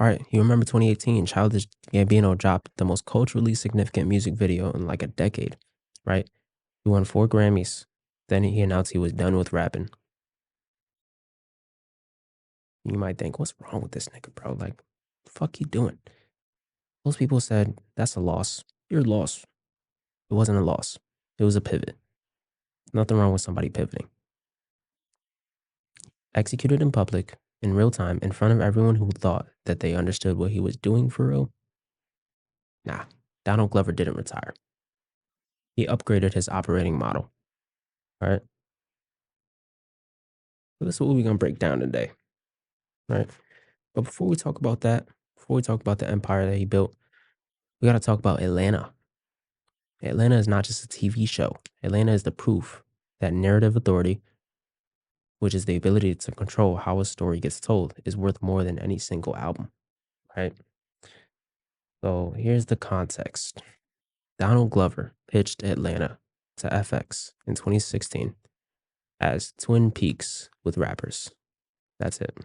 All right, you remember 2018, Childish Gambino dropped the most culturally significant music video in like a decade, right? He won 4 Grammys. Then he announced he was done with rapping. You might think, what's wrong with this nigga, bro? Like, the fuck you doing? Most people said, that's a loss. You're a loss. It wasn't a loss. It was a pivot. Nothing wrong with somebody pivoting. Executed in public, in real time, in front of everyone who thought that they understood what he was doing for real. Nah, Donald Glover didn't retire. He upgraded his operating model. All right. So this is what we're gonna break down today. Right. But before we talk about that, before we talk about the empire that he built, we gotta talk about Atlanta. Atlanta is not just a TV show. Atlanta is the proof that narrative authority, which is the ability to control how a story gets told, is worth more than any single album. Right. So here's the context. Donald Glover pitched Atlanta to FX in 2016 as Twin Peaks with rappers. That's it.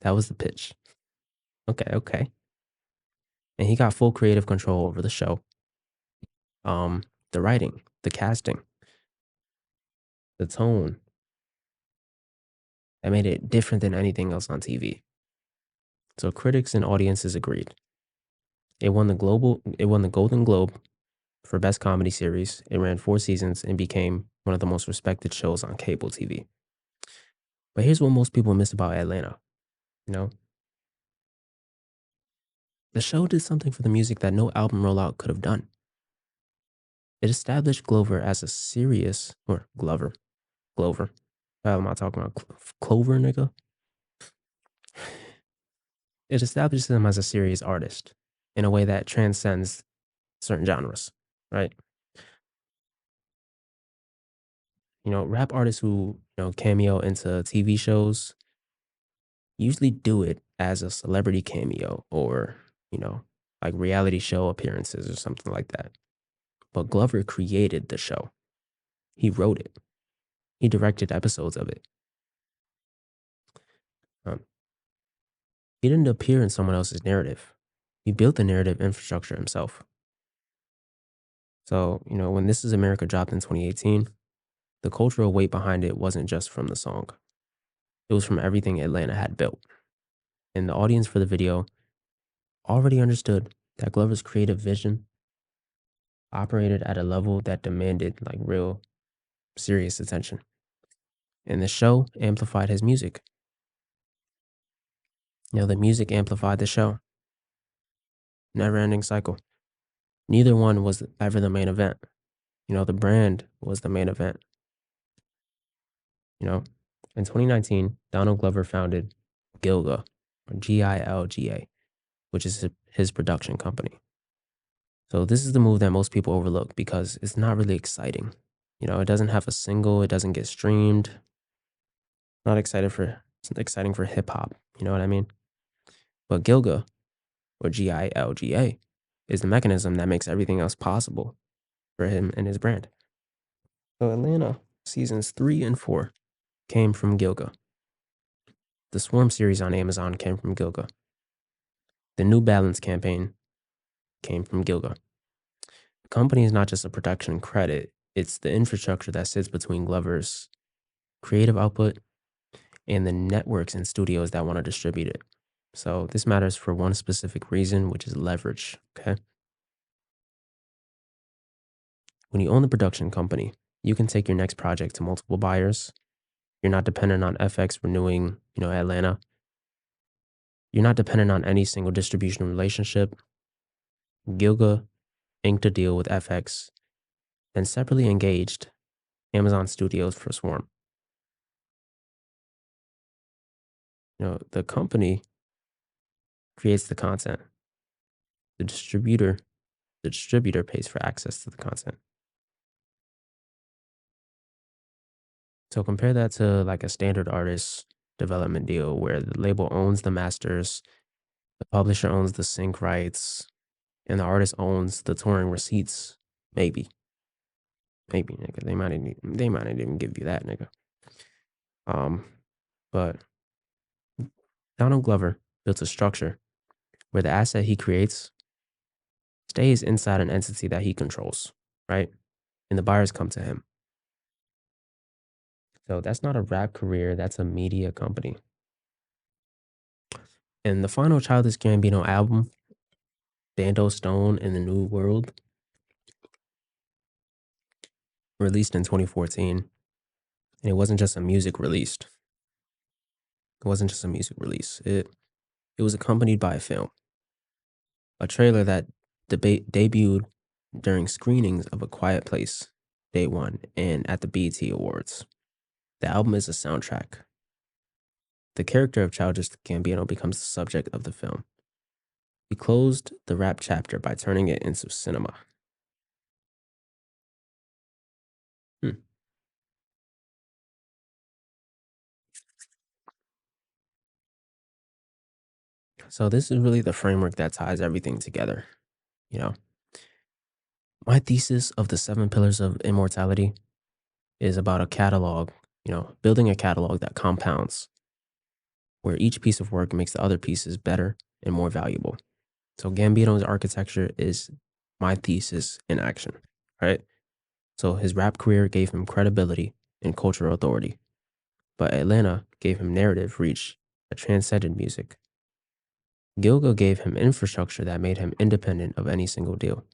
That was the pitch. Okay. And he got full creative control over the show. The writing, the casting, the tone. That made it different than anything else on TV. So critics and audiences agreed. It won the Golden Globe for Best Comedy Series. It ran 4 seasons and became one of the most respected shows on cable TV. But here's what most people miss about Atlanta. You know, the show did something for the music that no album rollout could have done. It established Glover as a serious, or Glover. What am I talking about? Clover, nigga? It establishes him as a serious artist in a way that transcends certain genres, right? Rap artists who, cameo into TV shows usually do it as a celebrity cameo or, like reality show appearances or something like that. But Glover created the show. He wrote it. He directed episodes of it. Um, he didn't appear in someone else's narrative. He built the narrative infrastructure himself. So, when This Is America dropped in 2018, the cultural weight behind it wasn't just from the song. It was from everything Atlanta had built. And the audience for the video already understood that Glover's creative vision operated at a level that demanded like real serious attention. And the show amplified his music. The music amplified the show. Never ending cycle. Neither one was ever the main event. The brand was the main event. In 2019, Donald Glover founded Gilga, or Gilga, which is his production company. So this is the move that most people overlook because it's not really exciting. It doesn't have a single, it doesn't get streamed. It's exciting for hip hop, you know what I mean? But Gilga, or Gilga, is the mechanism that makes everything else possible for him and his brand. So Atlanta seasons 3 and 4 came from Gilga. The Swarm series on Amazon came from Gilga. The New Balance campaign came from Gilga. The company is not just a production credit, it's the infrastructure that sits between Glover's creative output and the networks and studios that want to distribute it. So this matters for one specific reason, which is leverage, okay? When you own the production company, you can take your next project to multiple buyers. You're not dependent on FX renewing, Atlanta. You're not dependent on any single distribution relationship. Gilga inked a deal with FX and separately engaged Amazon Studios for Swarm. The company creates the content. The distributor pays for access to the content. So compare that to like a standard artist development deal where the label owns the masters, the publisher owns the sync rights, and the artist owns the touring receipts. Maybe, nigga. They might not even give you that, nigga. But Donald Glover built a structure where the asset he creates stays inside an entity that he controls, right? And the buyers come to him. So that's not a rap career, that's a media company. And the final Childish Gambino album, Bando Stone in the New World, released in 2014. And it wasn't just a music released. It wasn't just a music release. It was accompanied by a film, a trailer that debuted during screenings of A Quiet Place, Day One, and at the BET Awards. The album is a soundtrack. The character of Childish Gambino becomes the subject of the film. He closed the rap chapter by turning it into cinema. Hmm. So this is really the framework that ties everything together. You know, my thesis of the 7 pillars of immortality is about a catalog, building a catalog that compounds, where each piece of work makes the other pieces better and more valuable. So Gambino's architecture is my thesis in action, right? So his rap career gave him credibility and cultural authority, but Atlanta gave him narrative reach that transcended music. Gilga gave him infrastructure that made him independent of any single deal.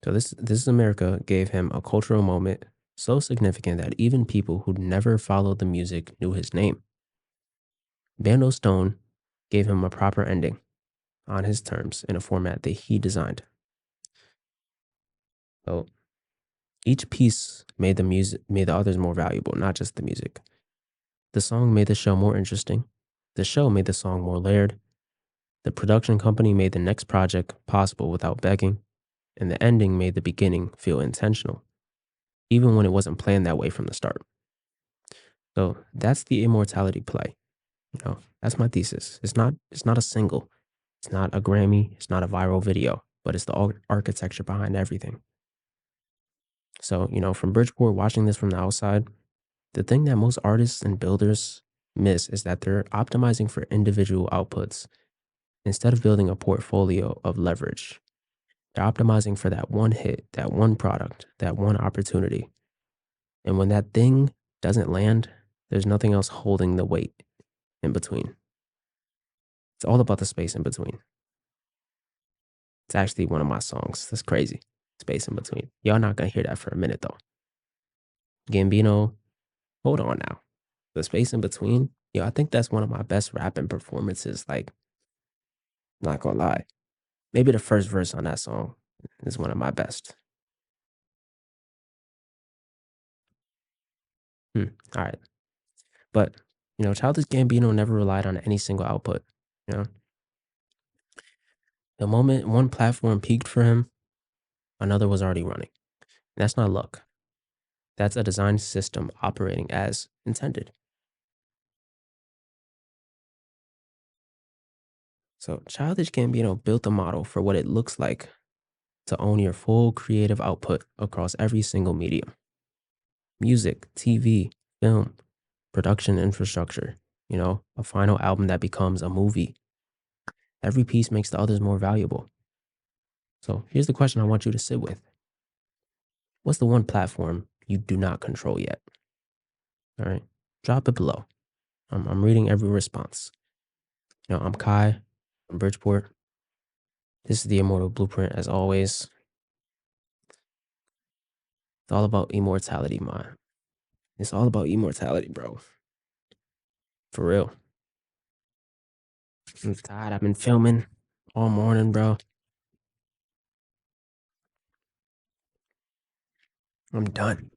So this is America gave him a cultural moment so significant that even people who never followed the music knew his name. Bando Stone gave him a proper ending on his terms in a format that he designed. So each piece made the others more valuable, not just the music. The song made the show more interesting. The show made the song more layered. The production company made the next project possible without begging, and the ending made the beginning feel intentional, even when it wasn't planned that way from the start. So that's the immortality play. That's my thesis. It's not a single. It's not a Grammy. It's not a viral video, but it's the architecture behind everything. So, from Bridgeport, watching this from the outside, the thing that most artists and builders miss is that they're optimizing for individual outputs instead of building a portfolio of leverage. They're optimizing for that one hit, that one product, that one opportunity. And when that thing doesn't land, there's nothing else holding the weight in between. It's all about the space in between. It's actually one of my songs. That's crazy. Space in between. Y'all not gonna hear that for a minute though. Gambino, hold on now. The space in between, I think that's one of my best rapping performances. Like, not gonna lie. Maybe the first verse on that song is one of my best. All right. But, Childish Gambino never relied on any single output. You know, the moment one platform peaked for him, another was already running. And that's not luck. That's a design system operating as intended. So Childish Gambino built a model for what it looks like to own your full creative output across every single medium: music, TV, film, production infrastructure, a final album that becomes a movie. Every piece makes the others more valuable. So here's the question I want you to sit with. What's the one platform you do not control yet? All right. Drop it below. I'm reading every response. I'm Kai from Bridgeport. This is the Immortal Blueprint as always. It's all about immortality, man. It's all about immortality, bro. For real. I'm tired. I've been filming all morning, bro. I'm done.